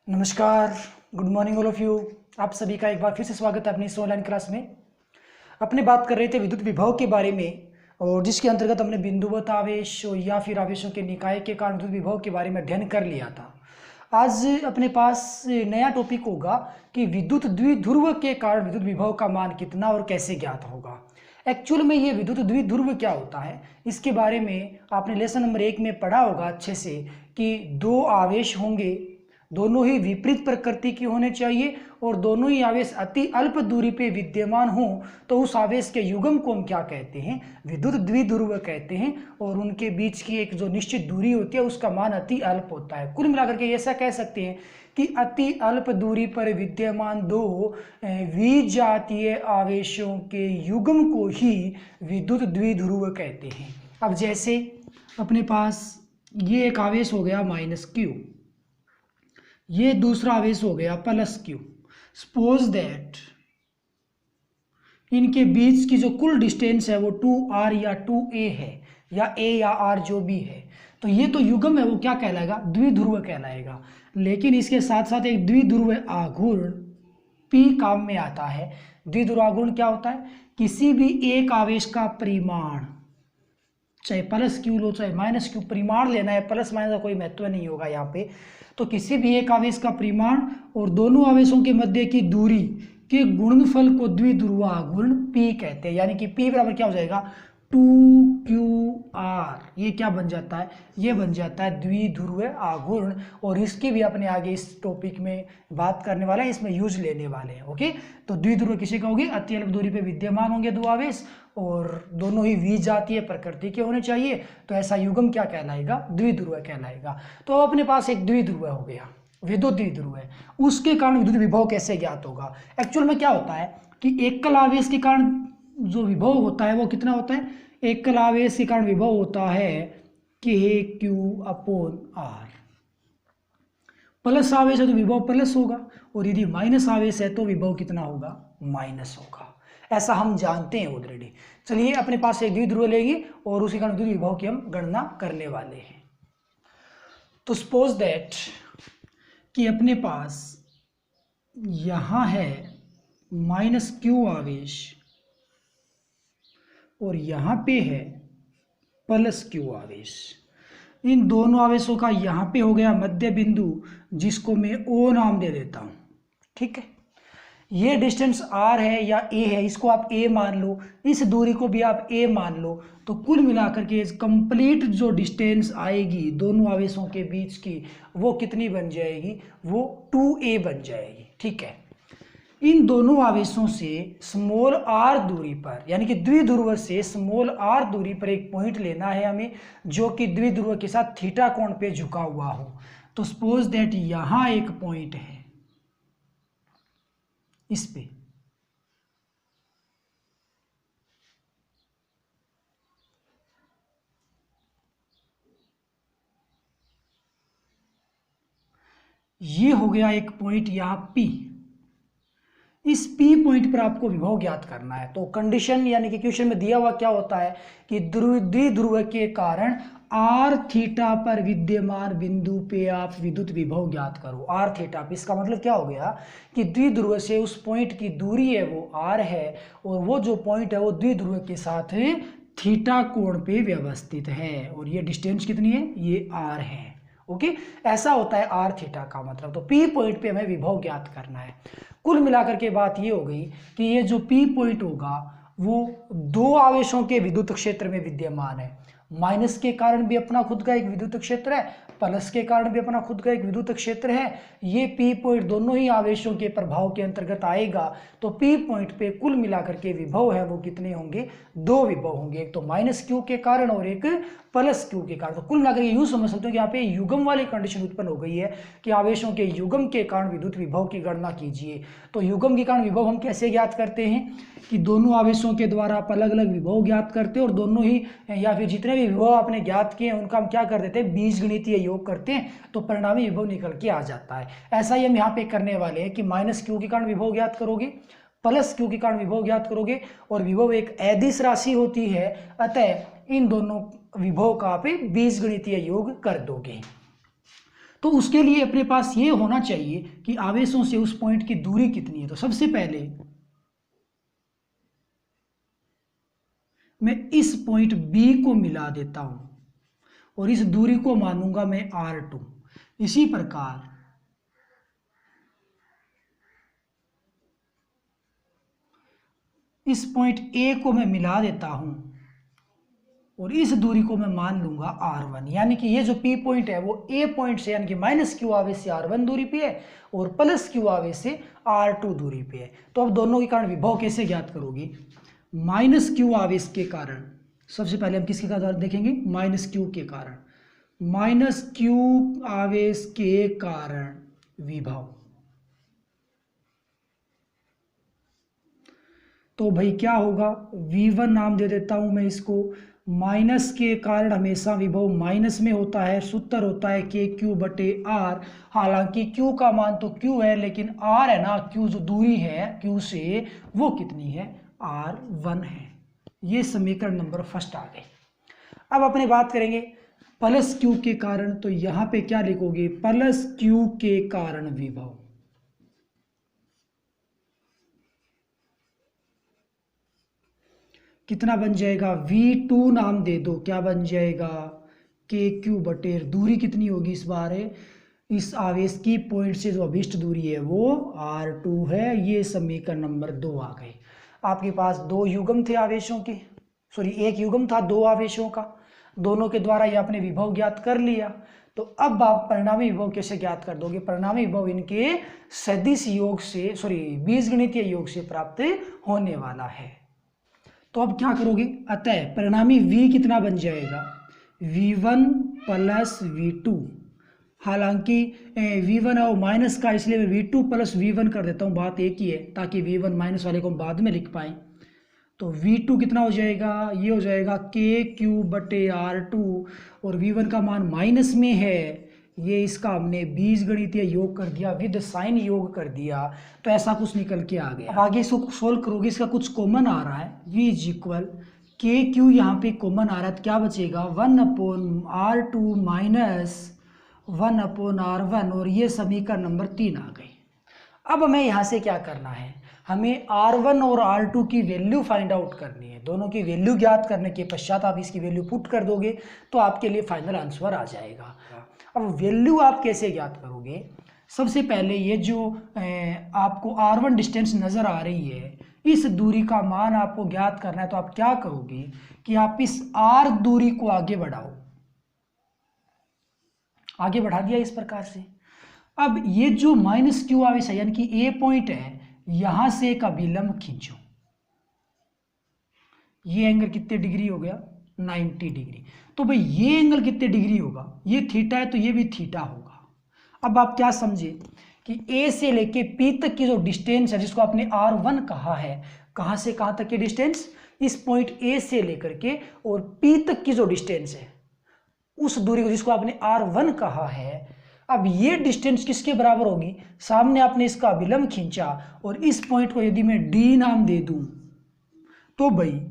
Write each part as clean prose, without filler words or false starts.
नमस्कार, good morning all of you. आप सभी का एक बार फिर से स्वागत है अपनी इस ऑनलाइन क्लास में। अपने बात कर रहे थे विद्युत विभव के बारे में, और जिसके अंतर्गत हमने बिंदुवत आवेश या फिर आवेशों के निकाय के कारण विद्युत विभव के बारे में अध्ययन कर लिया था। आज अपने पास नया टॉपिक होगा कि विद्युत द्विध्रुव के कारण विद्युत विभव का मान कितना और कैसे ज्ञात होगा। एक्चुअल में ये विद्युत द्विध्रुव क्या होता है, इसके बारे में आपने लेसन नंबर 1 में पढ़ा होगा अच्छे से कि दो आवेश होंगे, दोनों ही विपरीत प्रकृति के होने चाहिए और दोनों ही आवेश अति अल्प दूरी पे विद्यमान हो तो उस आवेश के युग्म को हम क्या कहते हैं, विद्युत द्विध्रुव कहते हैं। और उनके बीच की एक जो निश्चित दूरी होती है उसका मान अति अल्प होता है। कुल मिलाकर के ऐसा कह सकते हैं कि अति अल्प दूरी पर विद्यमान दो विजातीय आवेशों के युग्म को ही विद्युत द्विध्रुव कहते हैं। अब जैसे अपने पास ये एक आवेश हो गया -q, ये दूसरा आवेश हो गया +q। सपोज दैट इनके बीच की जो कुल डिस्टेंस है वो 2r या 2a है, या a या r जो भी है, तो ये तो युग्म है, वो क्या कहलाएगा, द्विध्रुव कहलाएगा। लेकिन इसके साथ साथ एक द्विध्रुव आघूर्ण p काम में आता है। द्विध्रुव आघूर्ण क्या होता है, किसी भी एक आवेश का परिमाण, चाहे +q लो चाहे -q, परिमाण लेना है, प्लस माइनस का कोई महत्व नहीं होगा यहाँ पे। तो किसी भी एक आवेश का परिमाण और दोनों आवेशों के मध्य की दूरी के गुणनफल को द्विध्रुव आघूर्ण P कहते हैं। यानी कि P बराबर क्या हो जाएगा, 2qr। ये क्या बन जाता है, ये बन जाता है द्विध्रुव आघूर्ण। और इसकी भी अपने आगे इस टॉपिक में बात करने वाले हैं, इसमें यूज लेने वाले हैं। ओके, तो द्विध्रुव किसे कहोगे, अति अल्प दूरी पे विद्यमान होंगे दो आवेश और दोनों ही विजातीय प्रकृति के होने चाहिए, तो ऐसा युग्म क्या कहलाएगा, द्विध्रुव कहलाएगा। तो अपने पास एक द्विध्रुव हो गया, विद्युत द्विध्रुव है, उसके कारण विद्युत विभव कैसे ज्ञात होगा। एक्चुअल में क्या होता है कि एकल आवेश के कारण जो विभव होता है वो कितना होता है, एकल आवेश के कारण विभव होता है kq/r। प्लस आवेश है तो विभव प्लस होगा, और यदि माइनस आवेश है तो विभव कितना होगा, माइनस होगा। ऐसा हम जानते हैं ऑलरेडी। चलिए अपने पास एक द्विध्रुव लेंगे और उसी कारण विद्युत विभव की हम गणना करने वाले हैं। तो सपोज दैट कि अपने पास यहां है -q आवेश और यहां पे है +q आवेश। इन दोनों आवेशों का यहां पे हो गया मध्य बिंदु, जिसको मैं O नाम दे देता हूं। ठीक है, ये डिस्टेंस r है या a है, इसको आप a मान लो, इस दूरी को भी आप a मान लो। तो कुल मिलाकर के कंप्लीट जो डिस्टेंस आएगी दोनों आवेशों के बीच की, वो कितनी बन जाएगी, वो 2a बन जाएगी। ठीक है, इन दोनों आवेशों से स्मॉल r दूरी पर, यानी कि द्विध्रुव से स्मॉल r दूरी पर एक पॉइंट लेना है हमें, जो कि द्विध्रुव के साथ थीटा कोण पे झुका हुआ हो। तो सपोज दैट यहां एक पॉइंट है, इस पे ये हो गया एक पॉइंट यहां P। इस P पॉइंट पर आपको विभव ज्ञात करना है। तो कंडीशन यानी कि क्वेश्चन में दिया हुआ क्या होता है कि द्विध्रुव के कारण r थीटा पर विद्यमान बिंदु पे आप विद्युत विभव ज्ञात करो। r थीटा पे, इसका मतलब क्या हो गया कि द्विध्रुव से उस पॉइंट की दूरी है वो r है, और वो जो पॉइंट है वो द्विध्रुव के साथ थीटा कोण पे व्यवस्थित है, और ये डिस्टेंस कितनी है, ये r है। ओके, ऐसा होता है r थीटा का मतलब। तो P पॉइंट पे हमें विभव ज्ञात करना है। कुल मिलाकर के बात ये हो गई कि ये जो P पॉइंट होगा वो दो आवेशों के विद्युत क्षेत्र में विद्यमान है। माइनस के कारण भी अपना खुद का एक विद्युत क्षेत्र है, प्लस के कारण भी अपना खुद का एक विद्युत क्षेत्र है। ये P पॉइंट दोनों ही आवेशों के प्रभाव के अंतर्गत आएगा। तो P पॉइंट पे कुल मिलाकर के विभव है वो कितने होंगे, दो विभव होंगे, एक तो -q के कारण और एक +q के कारण। तो कुल मिलाकर यूं समझ सकते हो कि यहाँ पे युग्म वाली कंडीशन उत्पन्न हो गई है कि आवेशों के युग्म के कारण विद्युत विभव की गणना कीजिए। तो युग्म के कारण विभव हम कैसे ज्ञात करते हैं कि दोनों आवेशों के द्वारा आप अलग अलग विभव ज्ञात करते हैं, और दोनों ही या फिर जितने भी विभव आपने ज्ञात किए उनका हम क्या कर देते हैं, बीजगणितीय योग करते हैं, तो परिणामी विभव निकल के आ जाता है। ऐसा ही हम यहाँ पे करने वाले हैं कि -q के कारण विभव ज्ञात करोगे, +q के कारण विभव ज्ञात करोगे, और विभव एक अदिश राशि होती है, अतः इन दोनों विभव का आप बीजगणितीय योग कर दोगे। तो उसके लिए अपने पास ये होना चाहिए कि आवेशों से उस पॉइंट की दूरी कितनी है। तो सबसे पहले मैं इस पॉइंट बी को मिला देता हूं और इस दूरी को मानूंगा मैं R2। इसी प्रकार इस पॉइंट ए को मैं मिला देता हूं और इस दूरी को मैं मान लूंगा R1, यानी कि ये जो P पॉइंट है वो A पॉइंट से यानी कि माइनस क्यू आवेश से R1 दूरी पे है और प्लस क्यू आवेश से R2 दूरी पे है। तो अब दोनों के कारण विभव कैसे ज्ञात करोगे? माइनस क्यू आवेश के कारण, सबसे पहले हम किसके कारण देखेंगे? माइनस क्यू के कारण, माइनस क्यू आवेश के कारण विभव। तो भाई क्या होगा? V1 नाम दे देता हूं मैं इसको। माइनस के कारण हमेशा विभव माइनस में होता है, सूत्र होता है KQ/R। हालांकि Q का मान तो Q है, लेकिन R है ना, Q जो दूरी है Q से वो कितनी है? R1 है। ये समीकरण नंबर फर्स्ट आ गए। अब अपने बात करेंगे प्लस Q के कारण। तो यहां पे क्या लिखोगे? प्लस Q के कारण विभव। कितना बन जाएगा? V2 नाम दे दो, क्या बन जाएगा? KQ/, दूरी कितनी होगी इस बार? इस आवेश की पॉइंट से जो अभिष्ट दूरी है वो R2 है। ये समीकरण नंबर 2 आ गए। आपके पास दो युग्म थे आवेशों के, सॉरी एक युग्म था दो आवेशों का, दोनों के द्वारा ये आपने विभव ज्ञात कर लिया। तो अब आप परिणामी विभव कैसे ज्ञात कर दोगे? परिणामी विभव इनके सदिश योग से, सॉरी बीजगणितीय योग से प्राप्त होने वाला है। तो अब क्या करोगे? अतः परिणामी V कितना बन जाएगा? V1 plus V2। हालांकि V1 है वो माइनस का, इसलिए मैं V2 प्लस V1 कर देता हूँ, बात एक ही है, ताकि V1 माइनस वाले को हम बाद में लिख पाएँ। तो V2 कितना हो जाएगा? ये हो जाएगा KQ/R2 और V1 का मान माइनस में है, ये इसका हमने बीजगणितीय योग कर दिया, विद साइन योग कर दिया, तो ऐसा कुछ निकल के आ गया। अब आगे इसको सोल्व करोगे, इसका कुछ कॉमन आ रहा है, V इक्वल KQ यहाँ पे कॉमन आ रहा है, तो क्या बचेगा? 1/R2 माइनस 1/R1, और ये समीकरण नंबर 3 आ गई। अब हमें यहाँ से क्या करना है? हमें R1 और R2 की वैल्यू फाइंड आउट करनी है। दोनों की वैल्यू ज्ञात करने के पश्चात आप इसकी वैल्यू पुट कर दोगे तो आपके लिए फाइनल आंसर आ जाएगा। अब वैल्यू आप कैसे ज्ञात करोगे? सबसे पहले ये जो आपको R1 डिस्टेंस नज़र आ रही है, इस दूरी का मान आपको ज्ञात करना है। तो आप क्या करोगे कि आप इस R दूरी को आगे बढ़ाओ, आगे बढ़ा दिया इस प्रकार से। अब ये जो माइनस क्यू आवेश है, यानी कि A पॉइंट है, यहां से एक अभिलंब खींचो। ये एंगल कितने डिग्री हो गया? 90 डिग्री। तो भाई ये एंगल कितने डिग्री होगा? ये थीटा है तो ये भी थीटा होगा। अब आप क्या समझे कि A से लेके P तक की जो डिस्टेंस है, जिसको आपने R1 कहा है, कहां से कहां तक की डिस्टेंस? इस पॉइंट A से लेकर के और P तक की जो डिस्टेंस है, उस दूरी को जिसको आपने R1 कहा है, अब ये डिस्टेंस किसके बराबर होगी? सामने आपने इसका अभिलंब खींचा और इस पॉइंट को यदि मैं D नाम दे दूं, तो भाई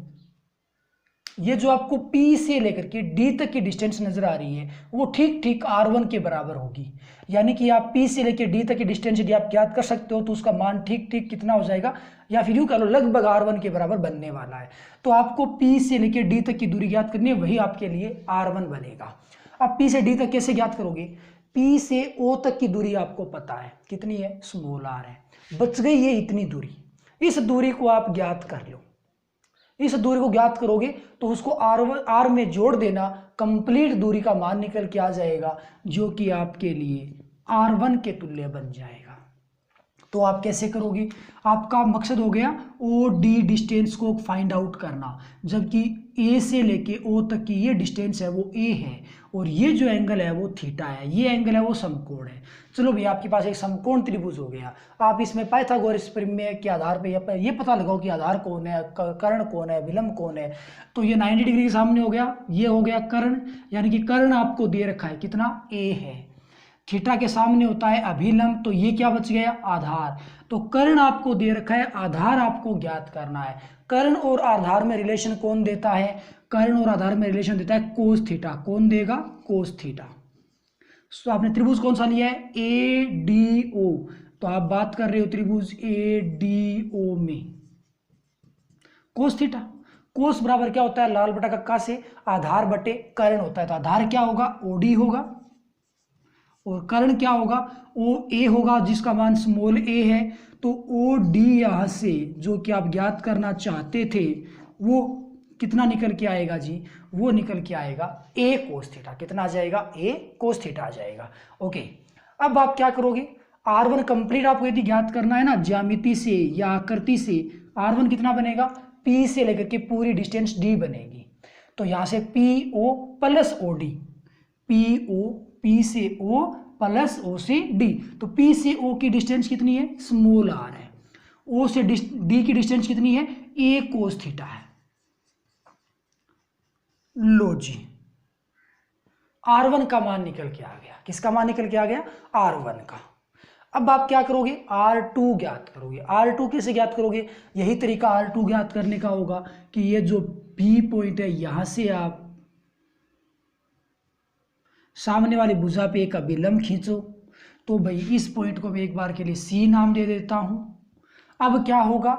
ये जो आपको P से लेकर के D तक की डिस्टेंस नजर आ रही है, वो ठीक ठीक R1 के बराबर होगी। यानी कि आप P से लेकर D तक की डिस्टेंस यदि आप ज्ञात कर सकते हो तो उसका मान ठीक ठीक कितना हो जाएगा, या फिर यूं कह लो लगभग R1 के बराबर बनने वाला है। तो आपको P से लेकर D तक की दूरी ज्ञात करनी है, वही आपके लिए R1 बनेगा। अब P से D तक कैसे ज्ञात करोगे? P से O तक की दूरी आपको पता है कितनी है? स्मॉल r है। बच गई ये इतनी दूरी, इस दूरी को आप ज्ञात कर लो। इस दूरी को ज्ञात करोगे तो उसको R में जोड़ देना, कंप्लीट दूरी का मान निकल के आ जाएगा, जो कि आपके लिए R1 के तुल्य बन जाएगा। तो आप कैसे करोगे? आपका मकसद हो गया OD डिस्टेंस को फाइंड आउट करना, जबकि A से लेके O तक की ये डिस्टेंस है वो A है, और ये जो एंगल है वो थीटा है, ये एंगल है वो समकोण है। चलो भैया, आपके पास एक समकोण त्रिभुज हो गया। आप इसमें पाइथागोरस प्रमेय के आधार पे ये पता लगाओ कि आधार कौन है, कर्ण कौन है, विलंब कौन है। तो ये 90 डिग्री के सामने हो गया, ये हो गया कर्ण, यानी कि कर्ण आपको दे रखा है कितना? A है। थीटा के सामने होता है अभिलंब, तो ये क्या बच गया? आधार। तो कर्ण आपको दे रखा है, आधार आपको ज्ञात करना है। कर्ण और आधार में रिलेशन कौन देता है? कर्ण और आधार में रिलेशन देता है कोस थीटा। कौन देगा? Cos theta. तो आपने त्रिभुज कौन सा लिया है, ए डी ओ, तो आप बात कर रहे हो त्रिभुज ए डी ओ में कोस थीटा। कोस बराबर क्या होता है, लाल बटा कक्का से आधार बटे कर्ण होता है, तो आधार क्या होगा, ओडी होगा, और कर्ण क्या होगा, ओ ए होगा, जिसका मान स्मॉल ए है। तो ओ डी यहां से जो कि आप ज्ञात करना चाहते थे वो कितना निकल के आएगा जी, वो निकल के आएगा ए कोस थीटा। कितना आ जाएगा, ए कोस थीटा आ जाएगा। ओके, अब आप क्या करोगे, R1 कंप्लीट आपको यदि ज्ञात करना है ना ज्यामिति से या आकृति से, R1 कितना बनेगा, P से लेकर के पूरी डिस्टेंस D बनेगी। तो यहां से PO plus OD, PO P से O प्लस O से D, तो P से O की डिस्टेंस कितनी है, स्मॉल r है, O से D की डिस्टेंस कितनी है, A कोस थीटा है। लो जी, R1 का मान निकल के आ गया। किसका मान निकल के आ गया, R1 का। अब आप क्या करोगे, R2 ज्ञात करोगे। R2 कैसे ज्ञात करोगे, यही तरीका R2 ज्ञात करने का होगा कि ये जो B पॉइंट है यहां से आप सामने वाली भुजा पे एक अभिलंब खींचो। तो भाई इस पॉइंट को मैं एक बार के लिए C नाम दे देता हूं। अब क्या होगा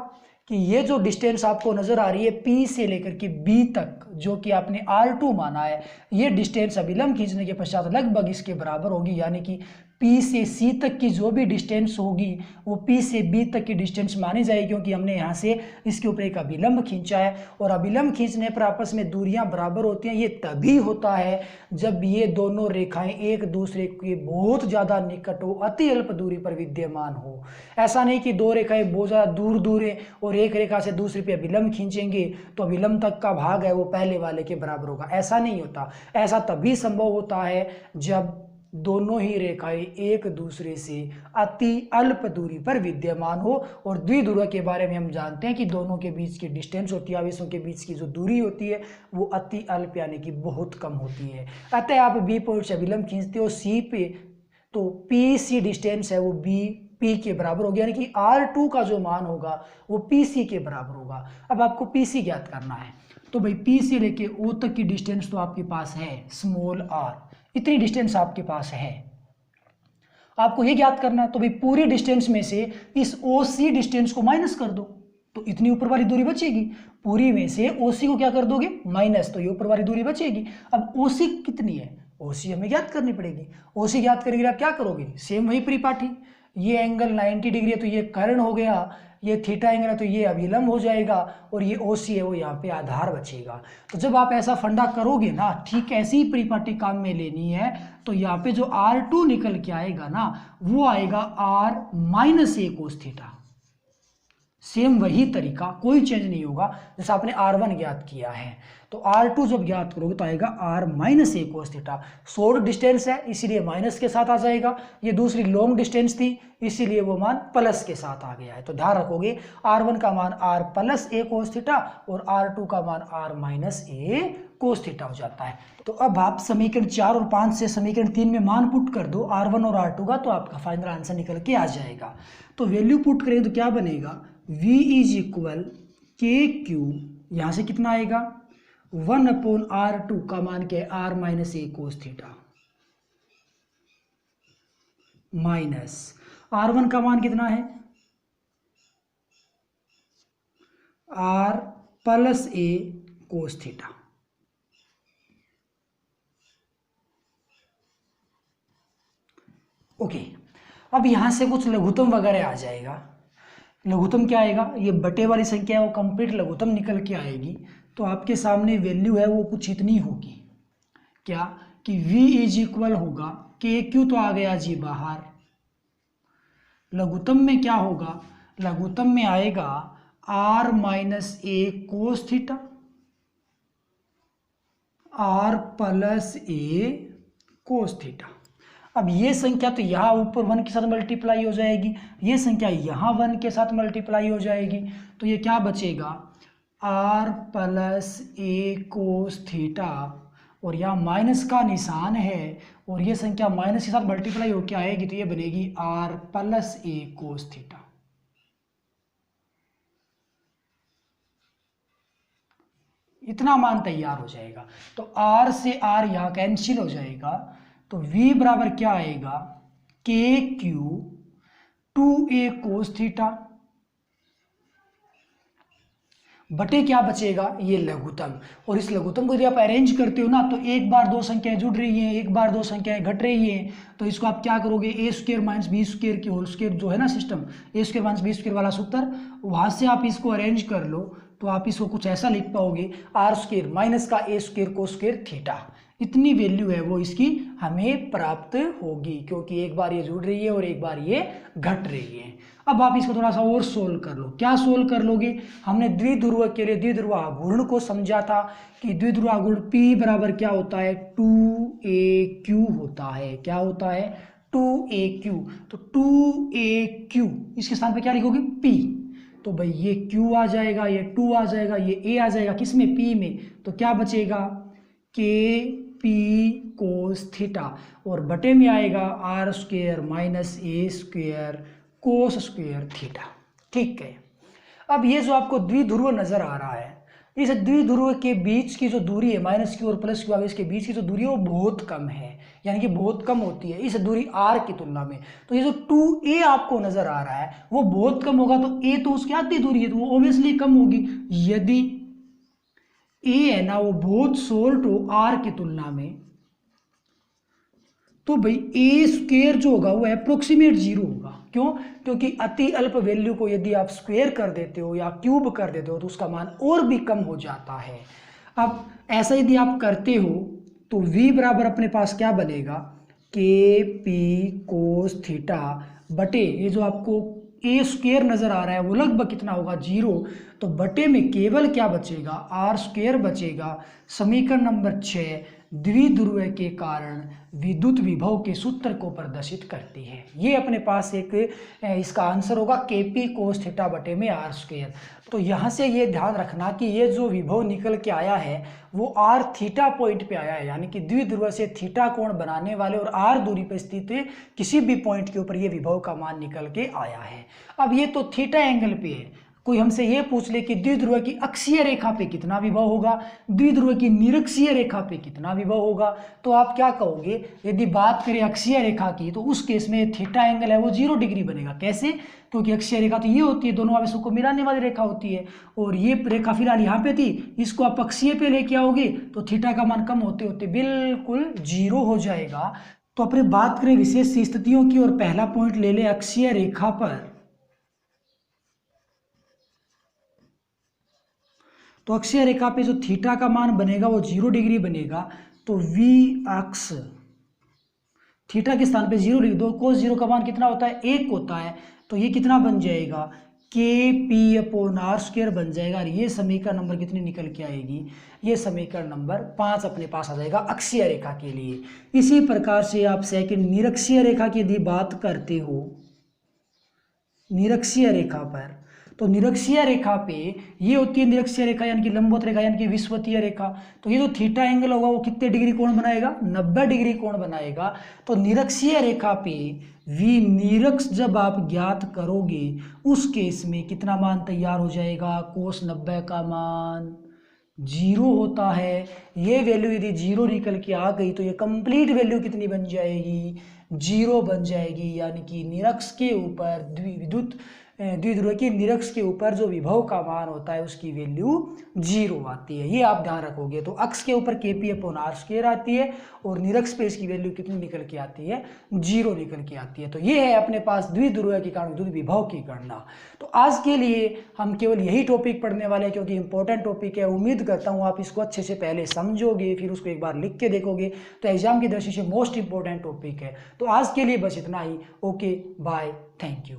कि ये जो डिस्टेंस आपको नजर आ रही है P से लेकर के B तक, जो कि आपने R2 माना है, ये डिस्टेंस अभिलंब खींचने के पश्चात लगभग इसके बराबर होगी, यानी कि P से C तक की जो भी डिस्टेंस होगी वो P से B तक की डिस्टेंस मानी जाएगी, क्योंकि हमने यहाँ से इसके ऊपर एक अभिलंब खींचा है। और अभिलंब खींचने पर आपस में दूरियां बराबर होती हैं। ये तभी होता है जब ये दोनों रेखाएं एक दूसरे के बहुत ज़्यादा निकट हो, अति अल्प दूरी पर विद्यमान हो। ऐसा नहीं कि दो रेखाएं बहुत ज़्यादा दूर दूर है और एक रेखा से दूसरी पे अभिलंब खींचेंगे तो अभिलंब तक का भाग है वो पहले वाले के बराबर होगा, ऐसा नहीं होता। ऐसा तभी संभव होता है जब दोनों ही रेखाएं एक दूसरे से अति अल्प दूरी पर विद्यमान हो। और द्विध्रुव के बारे में हम जानते हैं कि दोनों के बीच की डिस्टेंस होती है, आवेशों के बीच की जो दूरी होती है वो अति अल्प यानी कि बहुत कम होती है। अतः आप बी पॉइंट से अभिलंब खींचते हो सी पे, तो पी सी डिस्टेंस है वो बी पी के बराबर होगी, यानी कि R2 का जो मान होगा वो पी सी के बराबर होगा। अब आपको पी सी ज्ञात करना है, तो भाई पी से लेके ओ तक की डिस्टेंस तो आपके पास है स्मॉल r, इतनी डिस्टेंस आपके पास है। आपको ये ज्ञात करना है, तो भाई पूरी डिस्टेंस में से इस OC डिस्टेंस को माइनस कर दो तो इतनी ऊपर वाली दूरी बचेगी। पूरी में से OC को क्या कर दोगे, माइनस, तो ये ऊपर वाली दूरी बचेगी। अब OC कितनी है, OC हमें ज्ञात करनी पड़ेगी। OC ज्ञात करने के लिए आप क्या करोगे, सेम वही परिपाठी, ये एंगल 90 डिग्री है तो ये कर्ण हो गया, ये थीटा एंगल है तो ये अभिलंब हो जाएगा, और ये OC है वो यहाँ पे आधार बचेगा। तो जब आप ऐसा फंडा करोगे ना, ठीक ऐसी ही परिपाटी काम में लेनी है, तो यहाँ पे जो R2 निकल के आएगा ना वो आएगा R माइनस ए कोस थीटा। सेम वही तरीका, कोई चेंज नहीं होगा जैसा आपने R1 ज्ञात किया है। तो R2 जब ज्ञात करोगे तो आएगा R माइनस ए कोस थीटा। शॉर्ट डिस्टेंस है इसीलिए माइनस के साथ आ जाएगा, ये दूसरी लॉन्ग डिस्टेंस थी इसीलिए वो मान प्लस के साथ आ गया है। तो ध्यान रखोगे R1 का मान R प्लस ए कोस थीटा और R2 का मान R माइनस ए कोस थीटा हो जाता है। तो अब आप समीकरण 4 और 5 से समीकरण 3 में मान पुट कर दो R1 और R2 का, तो आपका फाइनल आंसर निकल के आ जाएगा। तो वैल्यू पुट करें तो क्या बनेगा, V इज इक्वल के क्यू, यहाँ से कितना आएगा 1/R2 का मान क्या है R माइनस ए कोस थीटा, माइनस R1 का मान कितना है R प्लस ए कोस थीटा। ओके, अब यहां से कुछ लघुत्तम वगैरह आ जाएगा। लघुत्तम क्या आएगा, ये बटे वाली संख्या है वो कंप्लीट लघुत्तम निकल के आएगी। तो आपके सामने वैल्यू है वो कुछ इतनी होगी, क्या कि V इज इक्वल होगा के क्यू, तो आ गया जी बाहर। लघुत्तम में क्या होगा, लघुत्तम में आएगा R माइनस ए कोस थीटा, R प्लस ए कोस थीटा। अब ये संख्या तो यहाँ ऊपर 1 के साथ मल्टीप्लाई हो जाएगी, ये संख्या यहाँ 1 के साथ मल्टीप्लाई हो जाएगी, तो ये क्या बचेगा R प्लस ए कोस थीटा, और यहाँ माइनस का निशान है और ये संख्या माइनस के साथ मल्टीप्लाई होकर आएगी तो ये बनेगी R प्लस ए कोस थीटा। इतना मान तैयार हो जाएगा। तो R से R यहाँ कैंसिल हो जाएगा, तो v बराबर क्या आएगा, के क्यू 2a कोस थीटा बटे क्या बचेगा, ये लघुत्तम। और इस लघुत्तम को यदि आप अरेंज करते हो ना, तो एक बार दो संख्याएं जुड़ रही हैं, एक बार दो संख्याएं घट रही हैं, तो इसको आप क्या करोगे, ए स्क्वायर माइनस बी स्क्वायर की होल स्क्वायर जो है ना सिस्टम, ए स्क्वायर माइनस बी स्क्वायर वाला सूत्र, वहां से आप इसको अरेंज कर लो, तो आप इसको कुछ ऐसा लिख पाओगे, आर स्क्वायर माइनस का ए स्क्वायर को स्क्वायर थीटा, इतनी वैल्यू है वो इसकी हमें प्राप्त होगी, क्योंकि एक बार ये जुड़ रही है और एक बार ये घट रही है। अब आप इसको थोड़ा सा और सोल्व कर लो। क्या सोल्व कर लोगे, हमने द्विध्रुव के लिए द्विध्रुव आघूर्ण को समझा था कि द्विध्रुव आघूर्ण P बराबर क्या होता है, 2AQ होता है। क्या होता है, 2AQ। तो 2AQ इसके स्थान पे क्या लिखोगे, P। तो भाई ये Q आ जाएगा, ये 2 आ जाएगा, ये A आ जाएगा, किसमें, P में। तो क्या बचेगा, KP कोस थीटा, और बटे में आएगा R square minus A square cos square theta. ठीक है, अब ये जो आपको द्विध्रुव नजर आ रहा है, इस द्विध्रुव के बीच की जो दूरी है, माइनस क्यू और प्लस क्यू, इसके बीच की जो दूरी है वो बहुत कम है, यानी कि बहुत कम होती है इस दूरी r की तुलना में। तो ये जो 2a आपको नजर आ रहा है वो बहुत कम होगा, तो a तो उसकी आधी दूरी है, तो वो ऑब्वियसली कम होगी। यदि a है ना वो बहुत शॉर्ट हो r की तुलना में, तो भाई ए स्क्वायर जो होगा वो अप्रोक्सीमेट 0 होगा। क्यों, क्योंकि अति अल्प वैल्यू को यदि आप स्क्वायर कर देते हो या क्यूब कर देते हो तो उसका मान और भी कम हो जाता है। अब ऐसा यदि आप करते हो तो v बराबर अपने पास क्या बनेगा, के पी कोस थीटा बटे ये जो आपको ए स्क्वायर नजर आ रहा है वो लगभग कितना होगा, 0। तो बटे में केवल क्या बचेगा, आर स्क्वायर बचेगा। समीकरण नंबर 6 द्विध्रुव के कारण विद्युत विभव के सूत्र को प्रदर्शित करती है। ये अपने पास एक इसका आंसर होगा, केपी कोस थीटा बटे में आर स्क्वायर। तो यहाँ से ये ध्यान रखना कि ये जो विभव निकल के आया है वो आर थीटा पॉइंट पे आया है, यानी कि द्विध्रुव से थीटा कोण बनाने वाले और आर दूरी पर स्थित किसी भी पॉइंट के ऊपर ये विभव का मान निकल के आया है। अब ये तो थीटा एंगल पे है। कोई हमसे ये पूछ ले कि द्विध्रुव की अक्षीय रेखा पे कितना विभव होगा, द्विध्रुव की निरक्षीय रेखा पे कितना विभव होगा, तो आप क्या कहोगे, यदि बात करें अक्षीय रेखा की तो उस केस में थीटा एंगल है वो 0 डिग्री बनेगा। कैसे, क्योंकि अक्षीय रेखा तो ये होती है, दोनों आवेशों को मिलाने वाली रेखा होती है, और ये रेखा फिलहाल यहाँ पे थी, इसको आप अक्षीय पे लेके आओगे तो थीटा का मान कम होते होते बिल्कुल 0 हो जाएगा। तो अपने बात करें विशेष स्थितियों की, और पहला पॉइंट ले ले अक्षीय रेखा पर। तो अक्षीय रेखा पे जो थीटा का मान बनेगा वो 0 डिग्री बनेगा। तो v अक्ष थीटा के स्थान पे 0 डिग्री, दो कोस 0 का मान कितना होता है, 1 होता है। तो ये कितना बन जाएगा, के पी अपॉन आर स्क्वायर बन जाएगा। और ये समीकरण नंबर कितनी निकल के आएगी, ये समीकरण नंबर 5 अपने पास आ जाएगा अक्षीय रेखा के लिए। इसी प्रकार से आप सेकंड निरक्षीय रेखा की यदि बात करते हो, निरक्षीय रेखा पर, तो निरक्षीय रेखा पे ये होती है निरक्षीय रेखा यानी कि लंबवत रेखा यानी कि विषुवतीय रेखा। तो ये जो थीटा एंगल होगा वो कितने डिग्री कोण बनाएगा, 90 डिग्री कोण बनाएगा। तो निरक्षीय रेखा पे वी निरक्ष जब आप ज्ञात करोगे उस केस में कितना मान तैयार हो जाएगा, कोस 90 का मान 0 होता है। ये वैल्यू यदि 0 निकल के आ गई तो ये कंप्लीट वैल्यू कितनी बन जाएगी, 0 बन जाएगी। यानी कि निरक्ष के ऊपर द्विध्रुव की निरक्ष के ऊपर जो विभव का मान होता है उसकी वैल्यू 0 आती है। ये आप ध्यान रखोगे। तो अक्ष के ऊपर के पी अपॉन आर स्क्वायर आती है और निरक्ष पे इसकी वैल्यू कितनी निकल के आती है, 0 निकल के आती है। तो ये है अपने पास द्विध्रुव के कारण विद्युत विभव की गणना। तो आज के लिए हम केवल यही टॉपिक पढ़ने वाले हैं क्योंकि इंपॉर्टेंट टॉपिक है। उम्मीद करता हूँ आप इसको अच्छे से पहले समझोगे, फिर उसको एक बार लिख के देखोगे तो एग्जाम की दृष्टि से मोस्ट इंपॉर्टेंट टॉपिक है। तो आज के लिए बस इतना ही। Okay, bye, thank you.